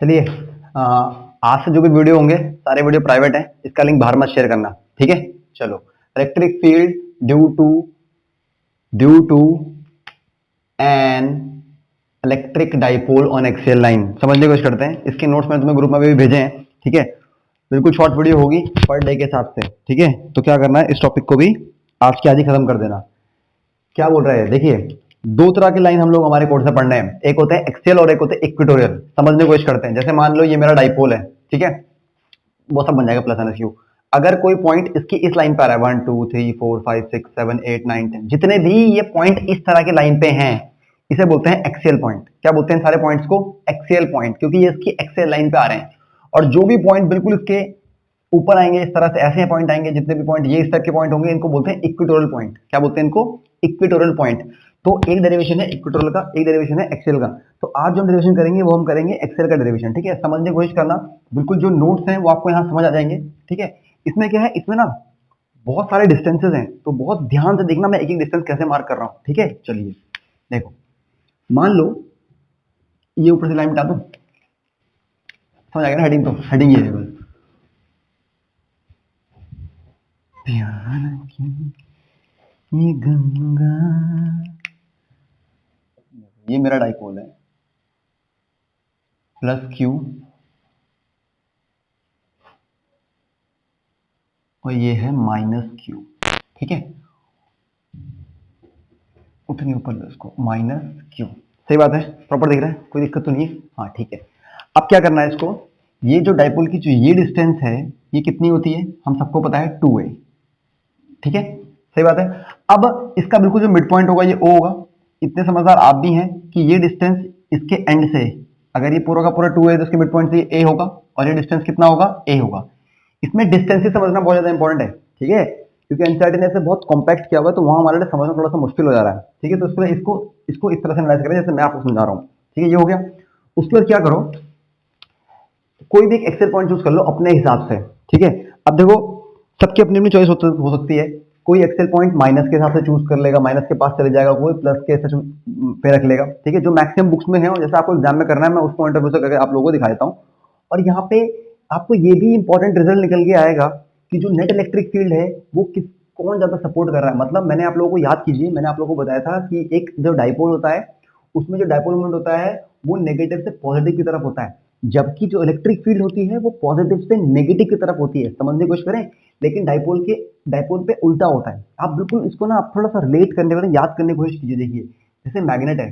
चलिए, आज से जो भी वीडियो होंगे सारे वीडियो प्राइवेट हैं, इसका लिंक बाहर मत शेयर करना, ठीक है। चलो, electric field due to an electric dipole on axial line, समझने की कोशिश करते हैं। इसके नोट्स मैंने तुम्हें ग्रुप में भी भेजे हैं, ठीक है। बिल्कुल शॉर्ट वीडियो होगी पर डे के हिसाब से, ठीक है। तो क्या करना है, इस टॉपिक को भी आज के आज ही खत्म कर देना। क्या बोल रहा है, देखिए, दो तरह की लाइन हम लोग हमारे कोर्स में पढ़ने हैं, एक होते हैं एक्सियल और एक होते हैं इक्वेटोरियल। समझने की कोशिश करते हैं। जैसे मान लो ये मेरा डाइपोल है, ठीक है, वो सब बन जाएगा प्लस एन एस यू। अगर कोई पॉइंट इसकी इस लाइन पर आ रहा है 1 2 3 4 5 6 7 8 9 10, जितने भी ये पॉइंट इस तरह के लाइन पे हैं, इसे बोलते हैं एक्सियल पॉइंट। क्या बोलते हैं सारे पॉइंट्स को? एक्सियल पॉइंट, क्योंकि ये इसकी एक्सियल लाइन पे आ रहे हैं। और जो भी पॉइंट बिल्कुल इसके ऊपर आएंगे, इस तरह से ऐसे पॉइंट आएंगे, जितने भी पॉइंट ये इस टाइप के पॉइंट होंगे, इनको बोलते हैं इक्वेटोरियल पॉइंट। क्या बोलते हैं इनको? Equatorial point. तो एक डेरिवेशन है इक्वेटोरियल का, एक डेरिवेशन है एक्सियल का। तो आज जो हम डेरिवेशन करेंगे वो हम करेंगे एक्सियल का डेरिवेशन, ठीक है। समझने की कोशिश करना, बिल्कुल जो नोट्स हैं वो आपको यहाँ समझ आ जाएंगे, ठीक है। इसमें क्या है, इसमें ना बहुत सारे डिस्टेंसेज हैं, तो बहुत ध्यान से देखना मैं एक एक डिस्टेंस कैसे मार्क कर रहा हूँ, ठीक है। चलिए देखो, मान लो ये ऊपर से लाइन मिटा दूं, समझ आ गया ना। हेडिंग, तो हेडिंग ये है बस। ध्यान की ये गंगा, ये मेरा डाइपोल है, प्लस क्यू, और ये है माइनस क्यू, ठीक है। उतनी ऊपर लो इसको, माइनस क्यू। सही बात है, प्रॉपर दिख रहा है, कोई दिक्कत तो नहीं है? हाँ ठीक है। अब क्या करना है इसको, ये जो डाइपोल की जो ये डिस्टेंस है, ये कितनी होती है हम सबको पता है, 2a, ठीक है। सही बात है। अब इसका बिल्कुल जो मिड पॉइंट होगा ये O होगा। इतने समझदार आप भी हैं कि ये डिस्टेंस इसके एंड से, अगर ये पूरा का पूरा 2a है तो इसके मिड पॉइंट से A होगा, और ये डिस्टेंस कितना होगा? A होगा। इसमें डिस्टेंस ही समझना बहुत ज्यादा इंपॉर्टेंट है, ठीक है, क्योंकि एनसीईआरटी ने इसे बहुत कॉम्पैक्ट किया हुआ है, तो वहां हमारे लिए समझना थोड़ा सा मुश्किल हो जा रहा है, ठीक है। तो इसको इसको इसको इस तरह से एनालाइज करें जैसे मैं आपको समझा रहा हूँ, ठीक है। ये हो गया। उसके बाद क्या करो, कोई भी एक एक्सेल पॉइंट चूज कर लो अपने हिसाब से, ठीक है। अब देखो, सबकी अपनी अपनी चॉइस हो सकती है। कोई एक्सेल पॉइंट माइनस के हिसाब से चूज कर लेगा, माइनस के पास चले जाएगा, कोई प्लस के पे रख लेगा, ठीक है। जो मैक्सिमम बुक्स में है, जैसे आपको एग्जाम में करना है, मैं उस पॉइंट ऑफ व्यू से करके आप लोगों को दिखा देता हूँ। और यहाँ पे आपको ये भी इंपॉर्टेंट रिजल्ट निकल के आएगा कि जो नेट इलेक्ट्रिक फील्ड है वो कौन ज्यादा सपोर्ट कर रहा है। मतलब मैंने आप लोगों को याद कीजिए, मैंने आप लोगों को बताया था कि एक जो डाइपोल होता है, उसमें जो डाइपोल मोमेंट होता है वो नेगेटिव से पॉजिटिव की तरफ होता है, जबकि जो इलेक्ट्रिक फील्ड होती है वो पॉजिटिव से नेगेटिव की तरफ होती है। समझने की कोशिश करें। लेकिन डाइपोल पे उल्टा होता है। आप बिल्कुल इसको ना आप थोड़ा सा रिलेट करने वाले याद करने की कोशिश कीजिए। देखिए, जैसे मैग्नेट है,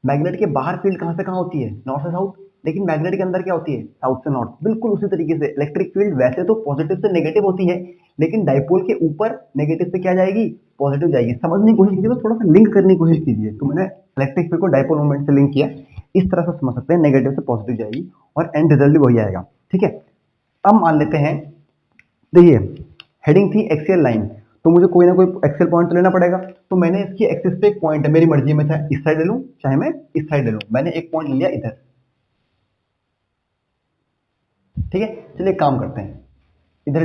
मैग्नेट के बाहर फील्ड कहाँ से कहाँ होती है? नॉर्थ से साउथ। लेकिन मैग्नेट के अंदर क्या होती है? साउथ से नॉर्थ। बिल्कुल उसी तरीके से इलेक्ट्रिक फील्ड वैसे तो पॉजिटिव से नेगेटिव होती है, लेकिन डाइपोल के ऊपर नेगेटिव से क्या जाएगी? पॉजिटिव जाएगी। समझने की कोशिश कीजिए, तो थोड़ा सा लिंक करने की कोशिश कीजिए। तो मैंने इलेक्ट्रिक फील्ड को डाइपोल मोमेंट से लिंक किया, इस तरह से समझ सकते हैं, नेगेटिव से पॉजिटिव जाएगी और एंड रिजल्ट भी वही आएगा, ठीक है। अब मान लेते हैं, देखिए, हेडिंग थी एक्सियल लाइन, तो मुझे कोई ना कोई एक्सियल पॉइंट तो लेना पड़ेगा। तो मैंने इसकी एक्सिस पे एक पॉइंट है, मेरी मर्जी में, चाहे इस साइड ले लूं चाहे मैं इस साइड ले लूं। मैंने एक पॉइंट ले लिया इधर, ठीक है। चलिए काम करते हैं, इधर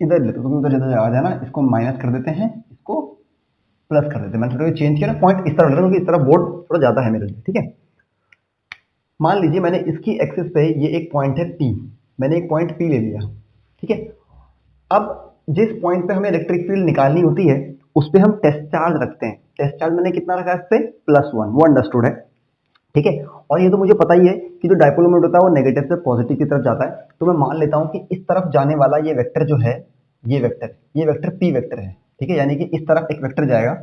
इधर लेते, क्योंकि उधर ज्यादा आ जाना, इसको माइनस कर देते हैं, इसको प्लस कर देते हैं। मैंने थोड़ा चेंज किया ना, पॉइंट इस तरफ ले रहा हूं क्योंकि इस तरफ बोर्ड थोड़ा ज्यादा है मेरे लिए, ठीक है। मान लीजिए मैंने इसकी एक्सिस पे ये एक पॉइंट है P, मैंने एक पॉइंट P ले लिया, ठीक है। अब जिस पॉइंट पे हमें इलेक्ट्रिक फील्ड निकालनी होती है उस पे हम टेस्ट चार्ज रखते हैं। टेस्ट चार्ज मैंने कितना रखा है इस पे? +1, वो अंडरस्टूड है, ठीक है। और ये तो मुझे पता ही है कि जो डाइपोल मोमेंट होता है वो नेगेटिव से पॉजिटिव की तरफ जाता है। तो मैं मान लेता हूं कि इस तरफ जाने वाला ये वेक्टर जो है, ये वेक्टर P वेक्टर है, ठीक है। यानी कि इस तरफ एक वेक्टर जाएगा,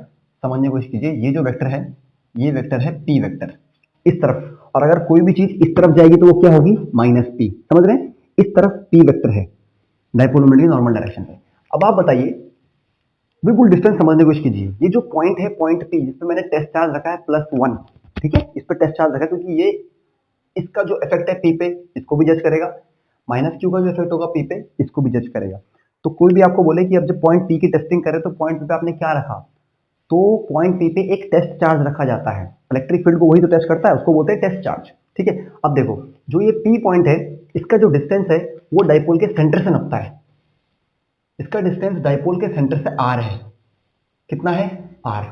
समझने की कोशिश कीजिए, ये जो वेक्टर है ये वेक्टर है P वेक्टर, इस तरफ। और अगर कोई भी चीज इस तरफ जाएगी तो वो क्या होगी? -P, समझ रहे हैं। इस तरफ P वेक्टर है डाइपोल मोमेंट की नॉर्मल डायरेक्शन पे। अब आप बताइए, बिल्कुल डिस्टेंस समझने की कोशिश कीजिए। ये जो पॉइंट है, पॉइंट P, जिसपे मैंने टेस्ट चार्ज रखा है +1, ठीक है, इस पर टेस्ट चार्ज रखा है क्योंकि ये इसका जो इफेक्ट है P पे, इसको भी जज करेगा, -Q का जो इफेक्ट होगा P पे, इसको भी जज करेगा। तो कोई भी आपको बोले कि अब जब पॉइंट P की टेस्टिंग करे तो पॉइंट P पे आपने क्या रखा, तो पॉइंट P पे एक टेस्ट चार्ज रखा जाता है। इलेक्ट्रिक फील्ड को वही तो टेस्ट करता है, उसको बोलते हैं टेस्ट चार्ज, ठीक है। अब देखो, जो ये P पॉइंट है, इसका जो डिस्टेंस है वो डाइपोल के सेंटर से नापता है। इसका डिस्टेंस डाइपोल के सेंटर से r है। कितना है? r।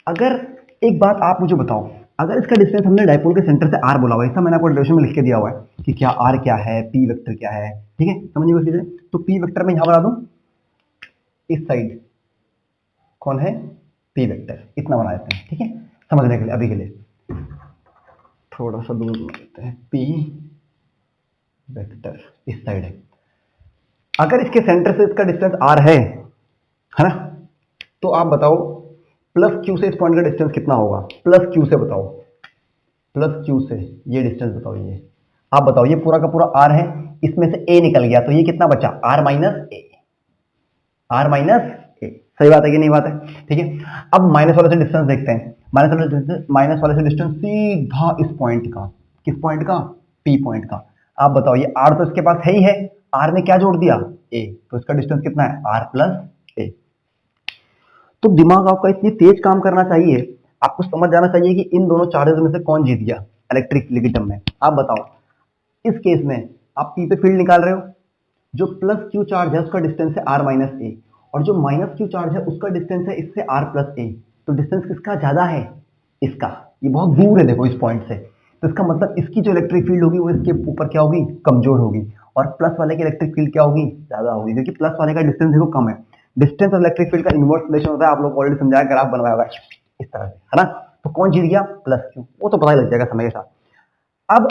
अगर एक बात आप मुझे बताओ, अगर इसका डिस्टेंस हमने डायपोल के सेंटर से आर बोला हुआ है, ऐसा मैंने आपको डेरिवेशन में लिख के दिया हुआ है कि क्या आर क्या है, पी वेक्टर क्या है, ठीक है, समझिए उस चीज़। तो पी वेक्टर में यहां बना दूं, इस साइड कौन है, पी वेक्टर, इतना बना देते हैं, ठीक है, समझने के लिए। अभी के लिए थोड़ा सा दूर बना देते हैं, पी वेक्टर इस साइड है। अगर इसके सेंटर से इसका डिस्टेंस आर है ना, तो आप बताओ प्लस क्यू से इस पॉइंट का डिस्टेंस कितना होगा, प्लस क्यू से बताओ, प्लस क्यू से ये डिस्टेंस बताओ, ये आप बताओ, ये पूरा का पूरा आर है, इसमें से ए निकल गया तो ये कितना बचा, R minus A, R minus A, सही बात है कि नहीं बात है, ठीक है। अब माइनस वाले से डिस्टेंस देखते हैं, माइनस वाले से डिस्टेंस सीधा इस पॉइंट का, किस पॉइंट का, पी पॉइंट का। आप बताओ ये आर तो इसके पास है ही है, आर ने क्या जोड़ दिया, ए, तो इसका डिस्टेंस कितना है, आर प्लस ए। तो दिमाग आपका इतनी तेज काम करना चाहिए, आपको समझ जाना चाहिए कि इन दोनों चार्जेस में से कौन जीत गया इलेक्ट्रिक फील्ड की टर्म में। आप बताओ इस केस में आप पी पे फील्ड निकाल रहे हो, जो प्लस क्यू चार्ज है उसका डिस्टेंस है आर माइनस ए, और जो माइनस क्यू चार्ज है उसका डिस्टेंस है इससे आर प्लस ए। तो डिस्टेंस किसका ज्यादा है, इसका, ये बहुत दूर है देखो इस पॉइंट से, तो इसका मतलब इसकी जो इलेक्ट्रिक फील्ड होगी वो इसके ऊपर क्या होगी, कमजोर होगी, और प्लस वाले की इलेक्ट्रिक फील्ड क्या होगी, ज्यादा होगी, क्योंकि प्लस वाले का डिस्टेंस देखो कम है। डिस्टेंस और इलेक्ट्रिक फील्ड का इनवर्स रिलेशन होता है, आप लोग ऑलरेडी समझाया, ग्राफ बनवाया होगा इस तरह से, है ना। तो कौन जीत गया, प्लस क्यू, वो तो पता ही लग जाएगा समय के साथ। अब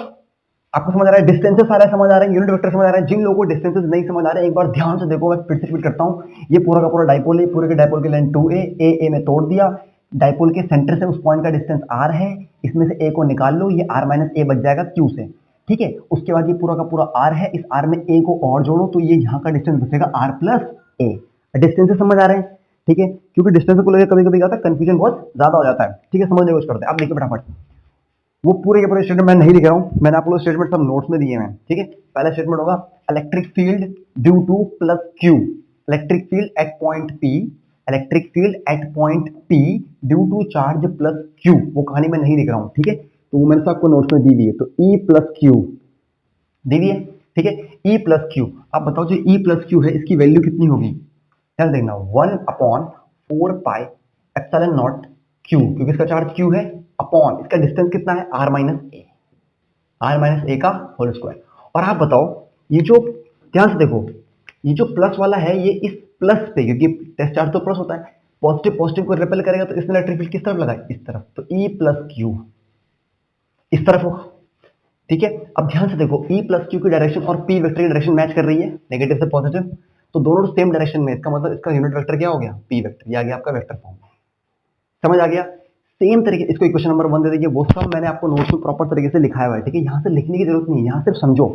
आपको समझ आ रहा है, डिस्टेंसेस सारे समझ आ रहे हैं, यूनिट वेक्टर समझ आ रहा है। जिन लोगों को डिस्टेंसेस नहीं समझ आ रहे हैं एक बार ध्यान से देखो, मैं फिर से रिपीट करता हूं, ये पूरा का पूरा डायपोल है, पूरे के डायपोल की लेंथ 2a, ए में तोड़ दिया, डायपोल के सेंटर से उस पॉइंट का डिस्टेंस r है, इसमें से a को निकाल लो, ये r माइनस ए बच जाएगा q से, ठीक है। उसके बाद ये पूरा का पूरा r है, इस r में a को और जोड़ो तो ये यहाँ का डिस्टेंस बचेगा r प्लस ए। डिस्टेंस समझ आ रहे हैं, ठीक है, क्योंकि डिस्टेंस को लेकर कभी कभी क्या होता है, कंफ्यूजन बहुत ज्यादा हो जाता है, ठीक है, समझने की कोशिश करते हैं। अब देखिए फटाफट, वो पूरे के पूरे स्टेटमेंट मैं नहीं लिख रहा हूं, मैंने आप लोग स्टेटमेंट सब नोट्स में दिए हैं, ठीक है। पहला स्टेटमेंट होगा electric field due to plus Q, electric field at point P, electric field at point P due to charge plus Q, वो कहानी मैं नहीं लिख रहा हूं, ठीक है, तो वो मैंने सबको नोट्स में दी हुई है। तो ई प्लस क्यू दी हुई है, ठीक है, ई प्लस क्यू। आप बताओ जो ई प्लस क्यू है इसकी वैल्यू कितनी होगी, ध्यान देखना, 1/4πε0 क्यू, क्योंकि इसका चार्ज क्यू है, अपॉन इसका डिस्टेंस कितना है, R minus A, R minus A का होल स्क्वायर। और आप बताओ ये जो, ध्यान से देखो, ये जो प्लस वाला है ये इस प्लस पे, क्योंकि टेस्ट चार्ज तो प्लस होता है, पॉजिटिव पॉजिटिव को रिपेल करेगा तो इसमें इलेक्ट्रिक फील्ड किस तरफ लगा है, इस तरफ, तो ई प्लस क्यू इस तरफ होगा, ठीक है। अब ध्यान से देखो ई प्लस क्यू की डायरेक्शन और पी वेक्टर की डायरेक्शन मैच कर रही है, नेगेटिव से पॉजिटिव, तो दोनों सेम डायरेक्शन में, इसका मतलब इसका यूनिट वेक्टर क्या हो गया, पी वेक्टर, ये आ गया आपका वेक्टर फॉर्म, समझ आ गया। सेम तरीके इसको इक्वेशन नंबर 1 दे दीजिए, वो सब मैंने आपको नोट्स में प्रॉपर तरीके से लिखाया हुआ है, ठीक है, यहाँ से लिखने की जरूरत नहीं है, यहाँ सिर्फ समझो,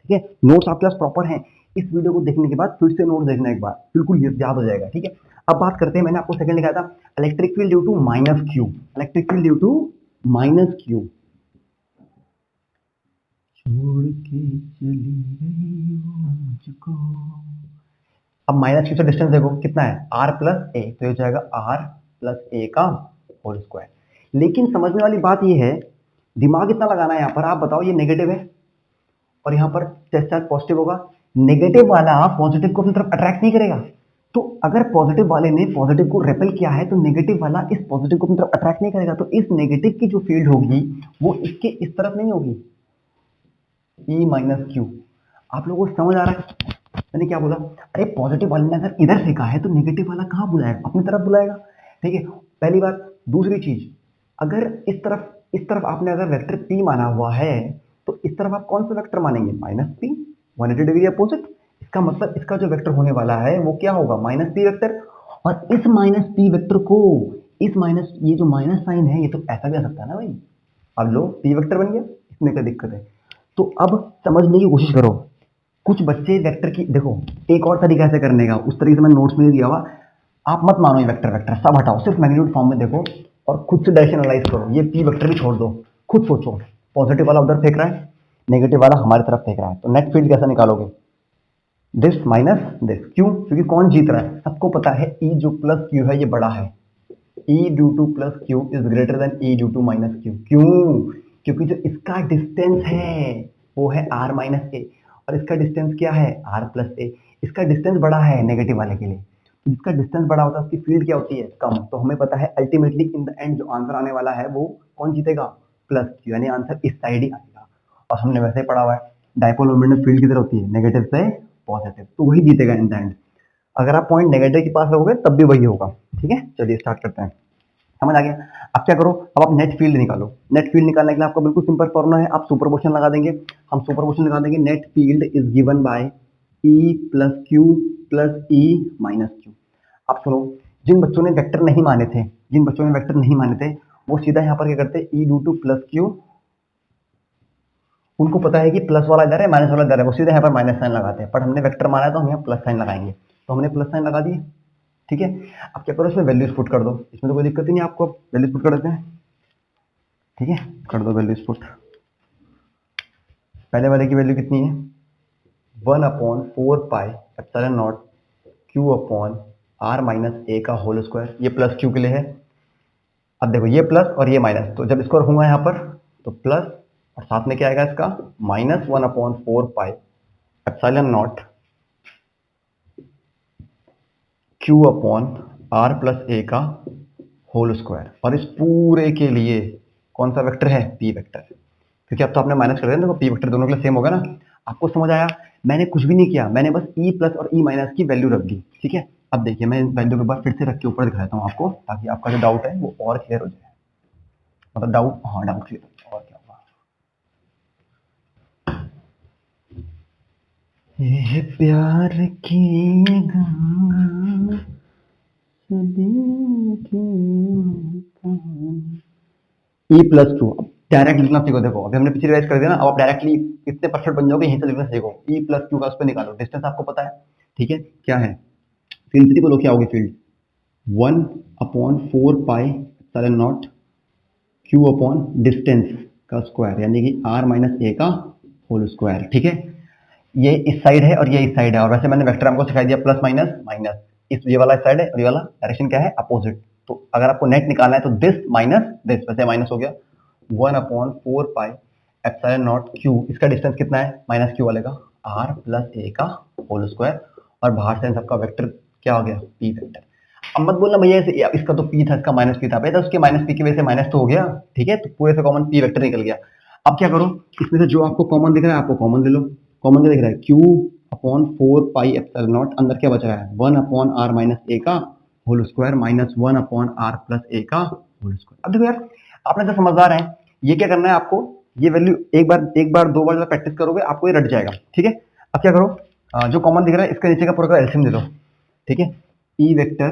ठीक है, नोट्स आपके पास प्रॉपर हैं, इस वीडियो को देखने के बाद फिर से नोट्स देखना एक बार, बिल्कुल याद हो जाएगा, ठीक है। अब बात करते हैं, मैंने आपको सेकंड लिखा था electric field due to minus Q, electric field due to minus Q, छोड़ के चली गई वो मुझको। अब माइनस क्यू से डिस्टेंस देखो कितना है, आर प्लस ए, तो ये हो जाएगा आर प्लस ए का होल स्क्वायर। लेकिन समझने वाली बात ये है, दिमाग इतना लगाना है यहाँ पर, आप बताओ ये नेगेटिव है और यहाँ पर टेस्ट चार्ज पॉजिटिव होगा, नेगेटिव वाला पॉजिटिव को अपनी तरफ अट्रैक्ट नहीं करेगा, तो अगर पॉजिटिव वाले ने पॉजिटिव को रेपेल किया है तो नेगेटिव वाला इस पॉजिटिव को अपनी तरफ अट्रैक्ट नहीं करेगा, तो इस नेगेटिव की जो फील्ड होगी वो इसके इस तरफ नहीं होगी, ई माइनस क्यू। आप लोगों को समझ आ रहा है मैंने क्या बोला, अरे पॉजिटिव वाले ने अगर इधर फेंका है तो नेगेटिव वाला कहाँ बुलाएगा, अपनी तरफ बुलाएगा, ठीक है, पहली बात। दूसरी चीज, अगर इस तरफ आपने अगर वेक्टर पी माना हुआ है तो इस तरफ आप कौन सा वेक्टर मानेंगे, माइनस पी, 180 डिग्री अपोजिट, इसका मतलब इसका जो वेक्टर होने वाला है वो क्या होगा, माइनस पी वेक्टर। और इस माइनस पी वेक्टर को, इस माइनस, ये जो माइनस साइन है ये तो ऐसा भी आ सकता है ना भाई, अब लो पी वेक्टर बन गया, इसमें क्या दिक्कत है। तो अब समझने की कोशिश करो, कुछ बच्चे वेक्टर की, देखो एक और तरीका से करने का, उस तरीके से मैंने नोट्स में दिया हुआ, आप मत मानो ये वेक्टर वेक्टर सब हटाओ, सिर्फ मैग्नीट्यूड फॉर्म में देखो और खुद से डायरेक्शन एनालाइज करो, ये पी वेक्टर भी छोड़ दो, खुद सोचो, पॉजिटिव वाला उधर फेंक रहा है, नेगेटिव वाला हमारी तरफ फेंक रहा है, तो नेट फील्ड कैसे निकालोगे, दिस माइनस दिस, क्यों, क्योंकि कौन जीत रहा है, सबको पता है ई जो प्लस क्यू है ये बड़ा है, E due to plus Q is greater than E due to minus Q, क्यों, क्योंकि जो इसका डिस्टेंस है वो है आर माइनस ए और इसका डिस्टेंस क्या है, आर प्लस ए, इसका डिस्टेंस बड़ा है नेगेटिव वाले के लिए, तो जिसका डिस्टेंस बड़ा होता है उसकी फील्ड क्या होती है, कम, तो हमें पता है अल्टीमेटली इन द एंड जो आंसर आने वाला है वो कौन जीतेगा, प्लस क्यू, यानी आंसर इस साइड ही आएगा। और हमने वैसे ही पढ़ा हुआ है डायपोल मोमेंट में फील्ड किधर होती है, नेगेटिव से पॉजिटिव, तो वही जीतेगा इन द एंड। अगर आप पॉइंट नेगेटिव के पास रहोगे तब भी वही होगा। ठीक है, चलिए स्टार्ट करते हैं। समझ आ गया। अब क्या करो, अब आप नेट फील्ड निकालो। नेट फील्ड निकालने के लिए आपका बिल्कुल सिंपल फॉर्मूला है, आप सुपरपोजिशन लगा देंगे। हम सुपरपोजिशन लगा देंगे, net field is given by E plus Q plus E minus Q. आप सुनो, जिन बच्चों ने वेक्टर नहीं माने थे, जिन बच्चों ने वेक्टर नहीं माने थे, वो सीधा यहाँ पर क्या करते, ई ड्यू टू प्लस क्यू, उनको पता है कि प्लस वाला इधर है माइनस वाला इधर है, वो सीधे यहाँ पर माइनस साइन लगाते हैं। पर हमने वेक्टर माना है तो हम यहाँ प्लस साइन लगाएंगे, तो हमने प्लस साइन लगा दिए। ठीक है, अब क्या करो, इसमें वैल्यूज पुट कर दो, इसमें तो कोई दिक्कत ही नहीं, आपको वैल्यूज पुट कर देते हैं। ठीक है, कर दो वैल्यूज पुट। पहले वाले की वैल्यू कितनी है, 1/4 pi epsilon naught Q upon R minus A का होल स्क्वायर, ये प्लस क्यू के लिए है। अब देखो ये प्लस और ये माइनस, तो जब इसको रखूंगा यहाँ पर तो प्लस, और साथ में क्या आएगा इसका -1/4 pi epsilon naught Q upon R plus A का होल स्क्वायर। और इस पूरे के लिए कौन सा वेक्टर है, पी वेक्टर, क्योंकि अब तो आपने माइनस कर दिया ना, तो पी वेक्टर दोनों के लिए सेम होगा ना। आपको समझ आया, मैंने कुछ भी नहीं किया, मैंने बस ई प्लस और ई माइनस की वैल्यू रख दी। ठीक है, अब देखिए मैं वैल्यू के बाद फिर से रख के ऊपर दिखाता हूँ आपको, ताकि आपका जो डाउट है वो और क्लियर हो जाए। मतलब डाउट, हाँ डाउट क्लियर हो जाए। और क्या होगा, ये प्यार की गंगा ई प्लस टू, अब डायरेक्ट लिखना सीखो। देखो अभी हमने पीछे रिवाइज कर दिया ना, अब आप डायरेक्टली इतने परफेक्ट बन जाओगे, यहीं से लिखना सीखो। ई प्लस टू का उस पर निकालो, डिस्टेंस आपको पता है। ठीक है, क्या है, फील्ड थ्री बोलो, क्या होगी field, 1/4 pi epsilon naught Q upon distance का स्क्वायर, यानी कि आर माइनस ए का होल स्क्वायर। ठीक है, ये इस साइड है और ये इस साइड है, और वैसे मैंने वेक्टर आपको सिखा दिया प्लस माइनस माइनस, इस ये वाला इस साइड है और ये वाला डायरेक्शन क्या है, अपोजिट। तो अगर आपको नेट निकालना है तो दिस माइनस दिस, वैसे माइनस हो गया 1/4 पाई एप्सिलॉन नॉट क्यू, इसका डिस्टेंस कितना है माइनस क्यू वाले का, आर प्लस ए का होल स्क्वायर, और बाहर से सबका वेक्टर क्या हो गया, पी वेक्टर। अब मत बोलना भैया इसका तो पी था, इसका माइनस पी था, भैया उसके माइनस पी की वजह से माइनस तो हो गया। ठीक है, तो पूरे से कॉमन पी वेक्टर निकल गया। अब क्या करो, इसमें से जो आपको कॉमन दिख रहा है आपको कॉमन ले लो। कॉमन क्या दिख रहा है, Q/4 पाई एप्सिलॉन नॉट, अंदर क्या बच रहा है 1/r माइनस ए का whole square minus 1/r plus A का होल स्क्वायर। अब देखो यार, आपने तो समझदार है, ये क्या करना है आपको, ये वैल्यू एक बार दो बार प्रैक्टिस करोगे आपको ये रट जाएगा। ठीक है, अब क्या करो, जो कॉमन दिख रहा है इसके नीचे का पूरा एलसीएम ले लो। ठीक है, E vector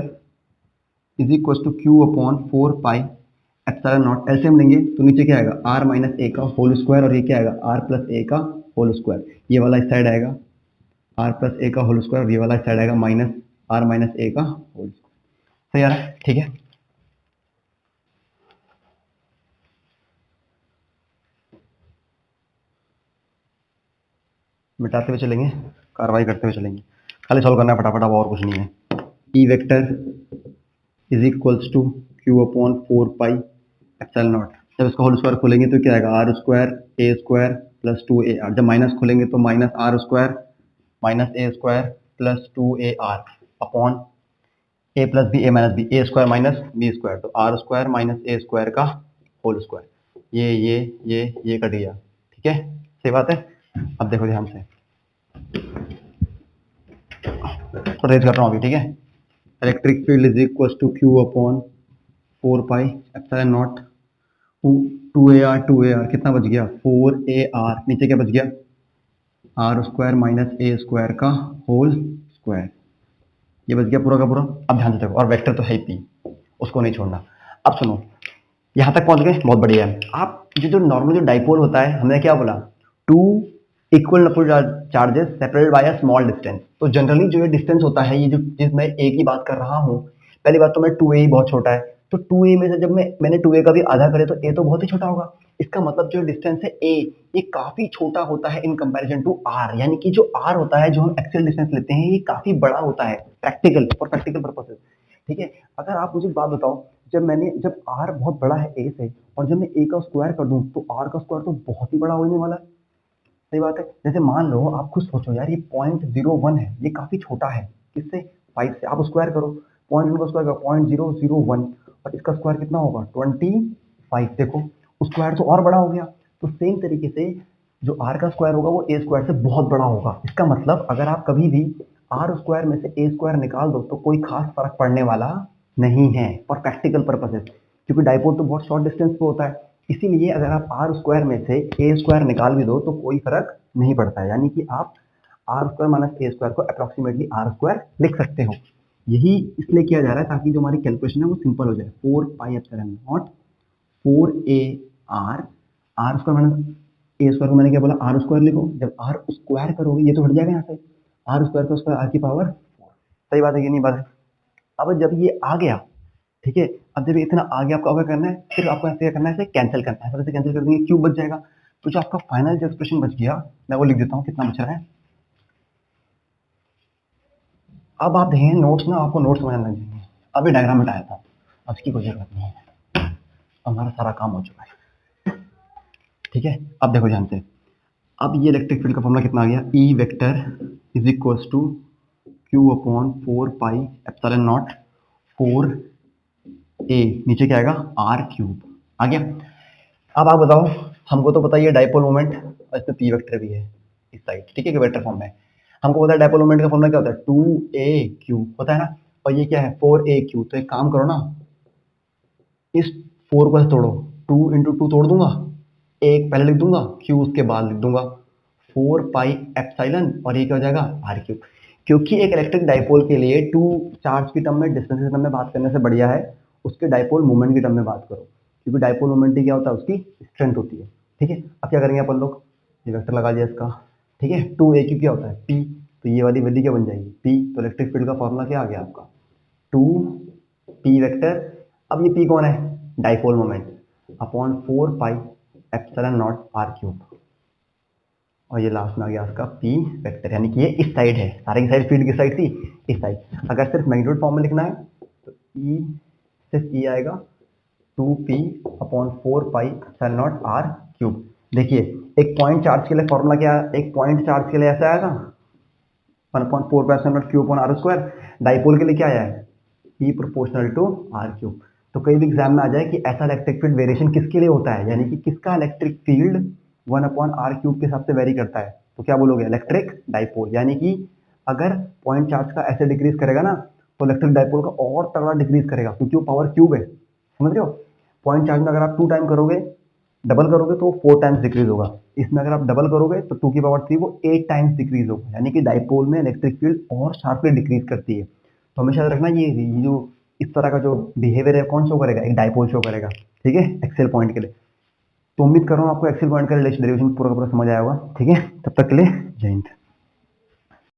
is equal to Q/4 pi epsilon naught, LCM लेंगे तो नीचे क्या आएगा, आर माइनस ए का होल स्क्वायर, और ये क्या आएगा, आर प्लस ए का होल स्क्वायर। ये वाला इस साइड आएगा आर प्लस ए का होल स्क्वायर, और ये वाला इस साइड आएगा माइनस आर माइनस ए का होल स्क्वायर। सही आ रहा है। ठीक है, मिटाते हुए चलेंगे, कार्रवाई करते हुए चलेंगे, खाली सॉल्व करना है फटाफट, अब और कुछ नहीं है। E vector is equals to Q/4 pi epsilon naught, जब इसका होल स्क्वायर खोलेंगे तो क्या आएगा, R square A square plus 2ar, जब माइनस खोलेंगे तो minus R square minus A square plus 2ar upon A plus B A minus B, A square minus B square, तो R square minus A square का whole square. ये cut गया। ठीक है, सही बात है। अब देखो ध्यान से, तो रेज कर रहा हूँ अभी। ठीक है, electric field is equal to Q/4 pi epsilon naught 2ar कितना बच गया, 4ar, नीचे क्या बच गया, R square minus A square का होल स्क्वायर, ये बच गया पूरा का पूरा। अब ध्यान से देखो, और वेक्टर तो है ही पी, उसको नहीं छोड़ना। अब सुनो, यहां तक पहुंच गए, बहुत बढ़िया है। आप जो नॉर्मल जो डाइपोल होता है, हमने क्या बोला, two equal charges separated by a small distance. तो जनरली जो ये डिस्टेंस होता है, ये जो मैं ए की बात कर रहा हूँ, पहली बात तो मैं 2a ही बहुत छोटा है, तो 2a में से जब मैंने 2a का भी आधा करे तो a तो बहुत ही छोटा होगा। इसका मतलब जो डिस्टेंस है a, ये काफी छोटा होता है इन कंपैरिजन टू r, यानी कि जो r होता है, जो हम एक्चुअल डिस्टेंस लेते हैं, ये काफी बड़ा होता है प्रैक्टिकल पर्पसेस। ठीक है, अगर आप मुझे बात बताओ, जब r बहुत बड़ा है a से, और जब मैं a का स्क्वायर कर दूं तो r का स्क्वायर तो बहुत ही बड़ा होने वाला है। सही बात है। जैसे मान लो, आप खुद सोचो यार, ये 0.01 है, ये काफी छोटा है, किससे 5 से, आप स्क्वायर करो, 0.1 का स्क्वायर करो 0.001, और इसका स्क्वायर कितना होगा 25, 5 देखो, स्क्वायर तो और बड़ा हो गया। तो सेम तरीके से जो r का स्क्वायर होगा वो a स्क्वायर से बहुत बड़ा होगा। इसका मतलब अगर आप कभी भी r स्क्वायर में से a स्क्वायर निकाल दो तो कोई खास फर्क पड़ने वाला नहीं है फॉर प्रैक्टिकल पर्पसेस, क्योंकि डाइपोल तो बहुत शॉर्ट डिस्टेंस पे होता है। इसीलिए अगर आप r स्क्वायर में से a स्क्वायर निकाल भी दो तो कोई फर्क नहीं पड़ता है, यानी कि आप r square minus a square को अप्रोक्सीमेटली r स्क्वायर लिख सकते हो। यही इसलिए किया जा रहा है ताकि जो हमारी कैलकुलेशन है वो सिंपल हो जाए। 4 pi epsilon not 4a r, r square minus a square को मैंने क्या बोला, r स्क्वायर लिखो। जब r स्क्वायर करोगे ये तो हट जाएगा यहाँ से, r स्क्वायर का स्क्वायर r की पावर 4। सही बात है कि नहीं बात है? अब जब ये आ गया, ठीक है, अब जब इतना आ गया आपको क्या करना है, फिर आपको ऐसे क्या करना है, इसे कैंसिल करना है। ऐसे कैंसिल कर देंगे क्यूब बच जाएगा। तो जो आपका फाइनल जो एक्सप्रेशन बच गया मैं वो लिख देता हूँ कितना बच रहा है। अब आप देखें नोट्स ना, आपको नोट्स समझ लग जाएंगे। अभी डायग्राम हटाया था, अब इसकी कोई जरूरत नहीं है, हमारा सारा काम हो चुका है। ठीक है, अब देखो ध्यान से, अब ये इलेक्ट्रिक फील्ड का फॉर्मूला कितना आ गया, E vector is equals to Q upon 4 pi epsilon naught 4 A, नीचे क्या आएगा आर क्यूब आ गया। अब आप बताओ, हमको तो पता ही है डाइपोल मोमेंट, और इसमें पी वेक्टर भी है इस साइड, ठीक है, कि वेक्टर फॉर्म में। हमको पता है डाइपोल मोमेंट का फॉर्मूला क्या होता है, 2a क्यूब होता है ना, और ये क्या है 4a क्यूब। तो एक काम करो ना, इस 4 को तोड़ो, 2 इंटू 2 तोड़ दूंगा, एक पहले लिख दूंगा, क्यू उसके बाद लिख दूंगा, 4 पाई एप्सिलॉन, और ये क्या हो जाएगा आर क्यूब। क्योंकि एक इलेक्ट्रिक डाइपोल के लिए 2 चार्ज की टर्म में, डिस्टेंस की टर्म में बात करने से बढ़िया है उसके डाइपोल मोमेंट की टर्म में बात करो, क्योंकि डाइपोल मोमेंट क्या होता है, उसकी स्ट्रेंथ होती है। ठीक है, अब क्या करेंगे अपन लोग, ये वेक्टर लगा दिया इसका, ठीक है, 2a क्यूब क्या होता है p, तो ये वाली वैल्यू क्या बन जाएगी p। तो इलेक्ट्रिक फील्ड का फॉर्मूला क्या आ गया आपका 2p वेक्टर। अब ये p कौन है, dipole moment, upon 4 pi epsilon naught R cube, और ये लास्ट में आ गया आपका p वेक्टर, यानी कि ये इस साइड है, सारे की साइड फील्ड की साइड थी इस साइड। अगर सिर्फ मैग्नीट्यूड फॉर्म में लिखना है तो e सिर्फ e आएगा 2p upon 4 pi epsilon naught R cube. देखिए एक पॉइंट चार्ज के लिए फॉर्मूला क्या है, एक पॉइंट चार्ज के लिए ऐसा आएगा 1/4 pi epsilon naught Q upon R square. Dipole के लिए क्या आया है e proportional to R cube. तो कई भी एग्जाम में आ जाए कि ऐसा इलेक्ट्रिक फील्ड वेरिएशन किसके लिए होता है, यानी कि किसका इलेक्ट्रिक फील्ड 1/r क्यूब के हिसाब से वेरी करता है, तो क्या बोलोगे इलेक्ट्रिक डाइपोल। यानी कि अगर पॉइंट चार्ज का ऐसे डिक्रीज करेगा ना तो इलेक्ट्रिक डाइपोल का और तगड़ा डिक्रीज करेगा, क्योंकि वो पावर क्यूब है, समझ रहे हो। पॉइंट चार्ज में अगर आप 2 टाइम करोगे, डबल करोगे तो 4 टाइम्स डिक्रीज होगा, इसमें अगर आप डबल करोगे तो 2 की पावर 3 वो 8 टाइम्स डिक्रीज होगा। यानी कि डाइपोल में इलेक्ट्रिक फील्ड और शार्पली डिक्रीज करती है। तो हमेशा याद रखना ये जो इस तरह का जो बिहेवियर है कौन शो करेगा, एक डाइपोल शो करेगा, ठीक है, एक्सेल पॉइंट के लिए। तो उम्मीद कर रहा हूँ आपको एक्सेल पॉइंट का रिलेशन डेरिवेशन पूरा का पूरा समझ आया होगा। ठीक है, तब तक के लिए जय हिंद।